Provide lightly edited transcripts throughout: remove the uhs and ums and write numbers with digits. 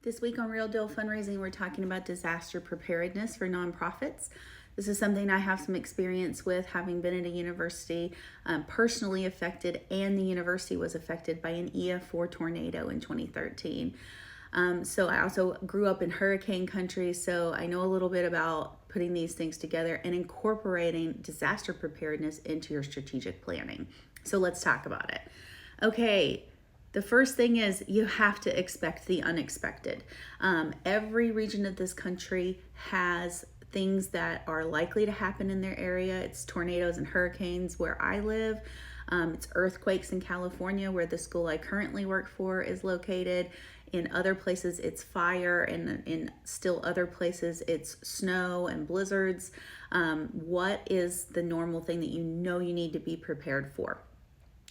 This week on Real Deal Fundraising, we're talking about disaster preparedness for nonprofits. This is something I have some experience with, having been at a university personally affected, and the university was affected by an EF4 tornado in 2013. So I also grew up in hurricane country, so I know a little bit about putting these things together and incorporating disaster preparedness into your strategic planning. So let's talk about it. Okay. The first thing is you have to expect the unexpected. Every region of this country has things that are likely to happen in their area. It's tornadoes and hurricanes where I live. It's earthquakes in California, where the school I currently work for is located. In other places, it's fire, and in still other places, it's snow and blizzards. What is the normal thing that you know you need to be prepared for?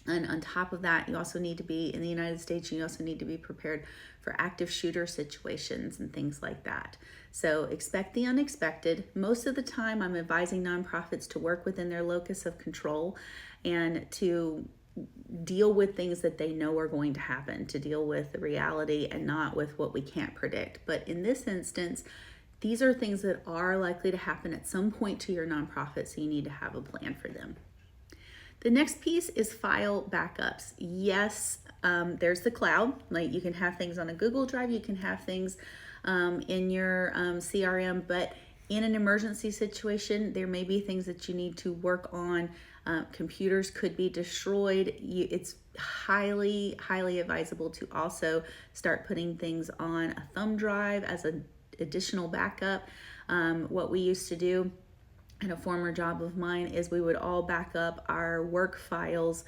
And on top of that, you also need to be, in the United States, you also need to be prepared for active shooter situations and things like that. So expect the unexpected. Most of the time, I'm advising nonprofits to work within their locus of control and to deal with things that they know are going to happen, to deal with the reality and not with what we can't predict. But in this instance, these are things that are likely to happen at some point to your nonprofit, so you need to have a plan for them. The next piece is file backups. Yes, there's the cloud. Like, you can have things on a Google Drive, you can have things in your CRM, but in an emergency situation, there may be things that you need to work on. Computers could be destroyed. It's highly advisable to also start putting things on a thumb drive as an additional backup. What we used to do in a former job of mine is we would all back up our work files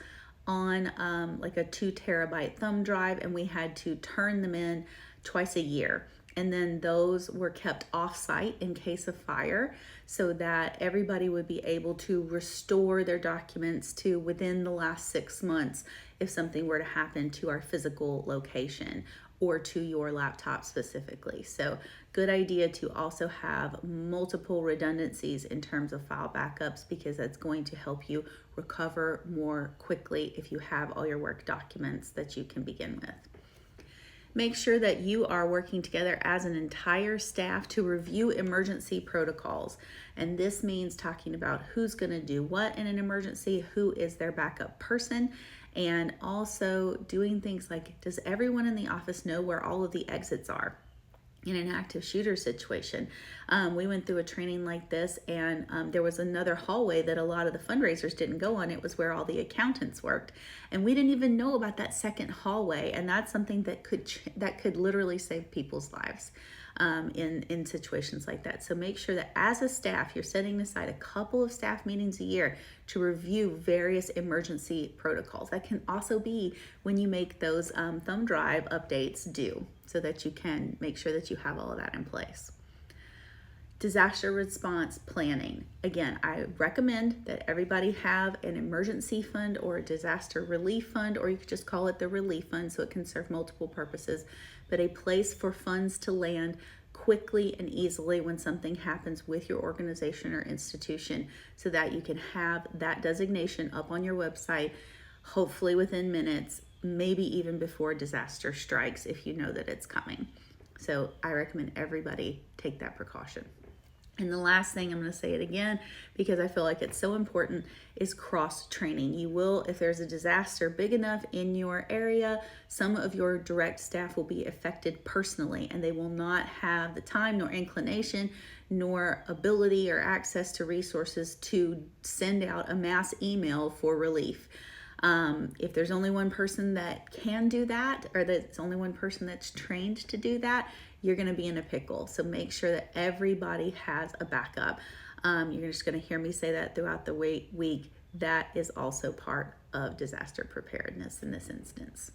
on like a 2 terabyte thumb drive, and we had to turn them in twice a year. And then those were kept off-site in case of fire, so that everybody would be able to restore their documents to within the last 6 months if something were to happen to our physical location or to your laptop specifically. So good idea to also have multiple redundancies in terms of file backups, because that's going to help you recover more quickly if you have all your work documents that you can begin with. Make sure that you are working together as an entire staff to review emergency protocols. And this means talking about who's going to do what in an emergency, who is their backup person, and also doing things like, does everyone in the office know where all of the exits are? In an active shooter situation, we went through a training like this, and there was another hallway that a lot of the fundraisers didn't go on. It was where all the accountants worked, and we didn't even know about that second hallway. And that's something that could literally save people's lives in situations like that. So make sure that as a staff, you're setting aside a couple of staff meetings a year to review various emergency protocols. That can also be when you make those thumb drive updates due, so that you can make sure that you have all of that in place. Disaster response planning. Again, I recommend that everybody have an emergency fund or a disaster relief fund, or you could just call it the relief fund so it can serve multiple purposes, but a place for funds to land quickly and easily when something happens with your organization or institution, so that you can have that designation up on your website, hopefully within minutes, maybe even before disaster strikes if you know that it's coming. So I recommend everybody take that precaution. And the last thing, I'm going to say it again because I feel like it's so important, is cross-training. You will, if there's a disaster big enough in your area, some of your direct staff will be affected personally, and they will not have the time nor inclination nor ability or access to resources to send out a mass email for relief. If there's only one person that can do that, or there's only one person that's trained to do that, you're going to be in a pickle. So make sure that everybody has a backup. You're just going to hear me say that throughout the week. That is also part of disaster preparedness in this instance.